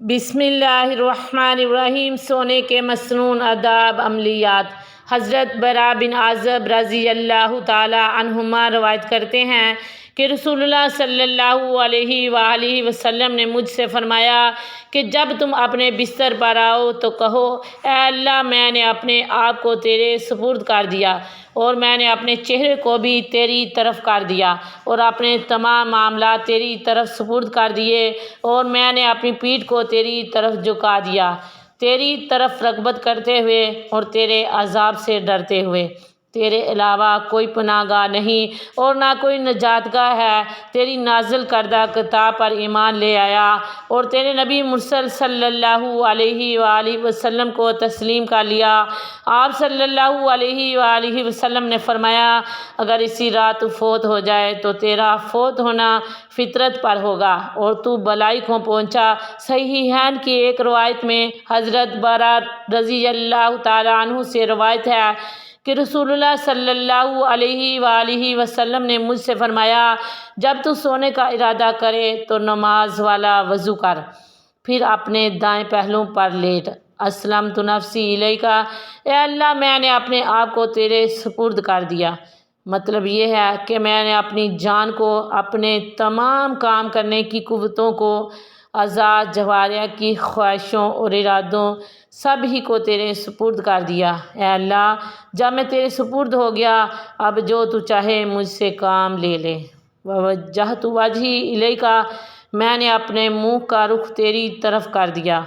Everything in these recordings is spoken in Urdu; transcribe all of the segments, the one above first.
بسم اللہ الرحمن الرحیم۔ سونے کے مسنون آداب عملیات۔ حضرت برا بن عازب رضی اللہ تعالی عنہما روایت کرتے ہیں کہ رسول اللہ صلی اللہ علیہ وآلہ وسلم نے مجھ سے فرمایا کہ جب تم اپنے بستر پر آؤ تو کہو، اے اللہ، میں نے اپنے آپ کو تیرے سپرد کر دیا، اور میں نے اپنے چہرے کو بھی تیری طرف کر دیا، اور اپنے تمام معاملات تیری طرف سپرد کر دیے، اور میں نے اپنی پیٹھ کو تیری طرف جھکا دیا، تیری طرف رغبت کرتے ہوئے اور تیرے عذاب سے ڈرتے ہوئے۔ تیرے علاوہ کوئی پناہ گاہ نہیں اور نہ کوئی نجات گاہ ہے۔ تیری نازل کردہ کتاب پر ایمان لے آیا اور تیرے نبی مرسل صلی اللہ علیہ وآلہ وسلم کو تسلیم کر لیا۔ آپ صلی اللہ علیہ وآلہ وسلم نے فرمایا، اگر اسی رات فوت ہو جائے تو تیرا فوت ہونا فطرت پر ہوگا اور تو بلائی کو پہنچا۔ صحیحین کی ایک روایت میں حضرت برا رضی اللہ تعالیٰ عنہ سے روایت ہے کہ رسول اللہ صلی اللہ علیہ وآلہ وسلم نے مجھ سے فرمایا، جب تو سونے کا ارادہ کرے تو نماز والا وضو کر، پھر اپنے دائیں پہلو پر لیٹ۔ اسلمت نفسی الیک، اے اللہ، میں نے اپنے آپ کو تیرے سپرد کر دیا۔ مطلب یہ ہے کہ میں نے اپنی جان کو، اپنے تمام کام کرنے کی قوتوں کو، اعضاء جوارح کی خواہشوں اور ارادوں سب ہی کو تیرے سپرد کر دیا۔ اے اللہ، جب میں تیرے سپرد ہو گیا، اب جو تو چاہے مجھ سے کام لے لے۔ ووجہت وجہی الیک، میں نے اپنے منہ کا رخ تیری طرف کر دیا،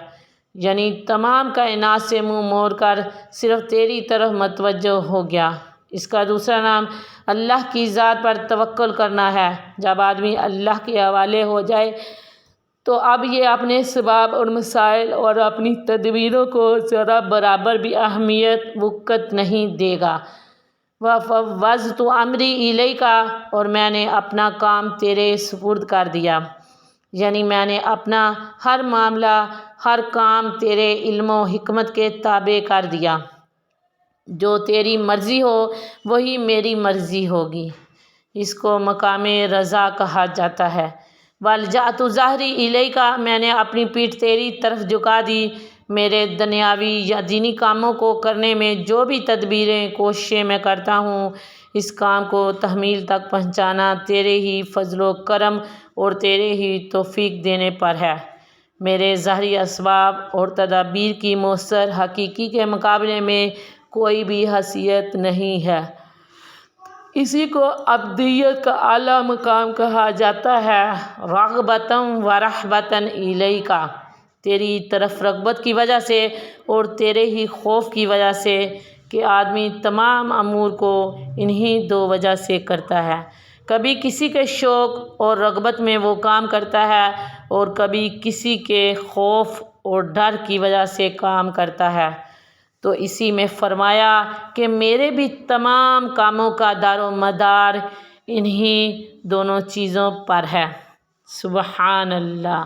یعنی تمام کائنات سے منہ موڑ کر صرف تیری طرف متوجہ ہو گیا۔ اس کا دوسرا نام اللہ کی ذات پر توکل کرنا ہے۔ جب آدمی اللہ کے حوالے ہو جائے تو اب یہ اپنے اسباب اور مسائل اور اپنی تدبیروں کو ذرا برابر بھی اہمیت وقت نہیں دے گا۔ وفوضت امری الیک، اور میں نے اپنا کام تیرے سپرد کر دیا، یعنی میں نے اپنا ہر معاملہ، ہر کام تیرے علم و حکمت کے تابع کر دیا۔ جو تیری مرضی ہو وہی میری مرضی ہوگی۔ اس کو مقام رضا کہا جاتا ہے۔ والجأت ظہری الیک، میں نے اپنی پیٹھ تیری طرف جھکا دی۔ میرے دنیاوی یا دینی کاموں کو کرنے میں جو بھی تدبیریں، کوششیں میں کرتا ہوں، اس کام کو تکمیل تک پہنچانا تیرے ہی فضل و کرم اور تیرے ہی توفیق دینے پر ہے۔ میرے ظاہری اسباب اور تدابیر کی مؤثر حقیقی کے مقابلے میں کوئی بھی حیثیت نہیں ہے۔ اسی کو عبدیت کا اعلیٰ مقام کہا جاتا ہے۔ رغبتاً و رہبتاً الیک، تیری طرف رغبت کی وجہ سے اور تیرے ہی خوف کی وجہ سے کہ آدمی تمام امور کو انہی دو وجہ سے کرتا ہے۔ کبھی کسی کے شوق اور رغبت میں وہ کام کرتا ہے اور کبھی کسی کے خوف اور ڈر کی وجہ سے کام کرتا ہے۔ تو اسی میں فرمایا کہ میرے بھی تمام کاموں کا دار و مدار انہی دونوں چیزوں پر ہے۔ سبحان اللہ۔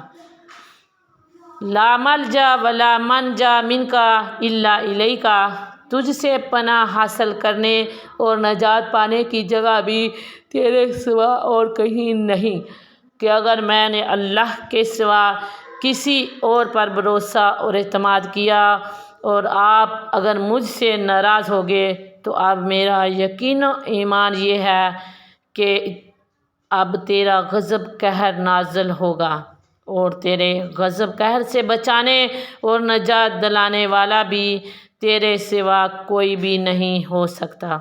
لا ملجا ولا منجا منک الا الیک، تجھ سے پناہ حاصل کرنے اور نجات پانے کی جگہ بھی تیرے سوا اور کہیں نہیں، کہ اگر میں نے اللہ کے سوا کسی اور پر بھروسہ اور اعتماد کیا اور آپ اگر مجھ سے ناراض ہو گئے تو اب میرا یقین و ایمان یہ ہے کہ اب تیرا غضب قہر نازل ہوگا، اور تیرے غضب قہر سے بچانے اور نجات دلانے والا بھی تیرے سوا کوئی بھی نہیں ہو سکتا۔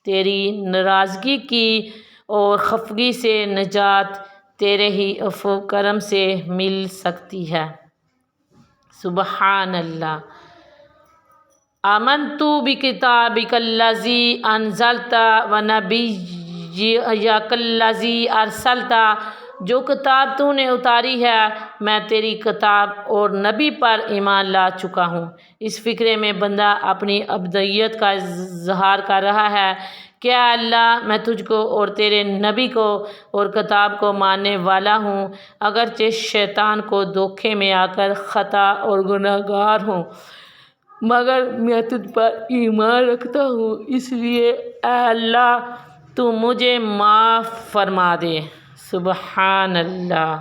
تیری ناراضگی کی اور خفگی سے نجات تیرے ہی عفو و کرم سے مل سکتی ہے۔ سبحان اللہ۔ آمنت بکتابک الذی انزلت ونبیک الذی ارسلت، جو کتاب تو نے اتاری ہے میں تیری کتاب اور نبی پر ایمان لا چکا ہوں۔ اس فقرے میں بندہ اپنی عبدیت کا اظہار کر رہا ہے کہ اے اللہ، میں تجھ کو اور تیرے نبی کو اور کتاب کو ماننے والا ہوں، اگرچہ شیطان کو دھوکے میں آ کر خطا اور گناہ گار ہوں، مگر میں تجھ پر ایمان رکھتا ہوں، اس لیے اے اللہ تو مجھے معاف فرما دے۔ سبحان اللہ۔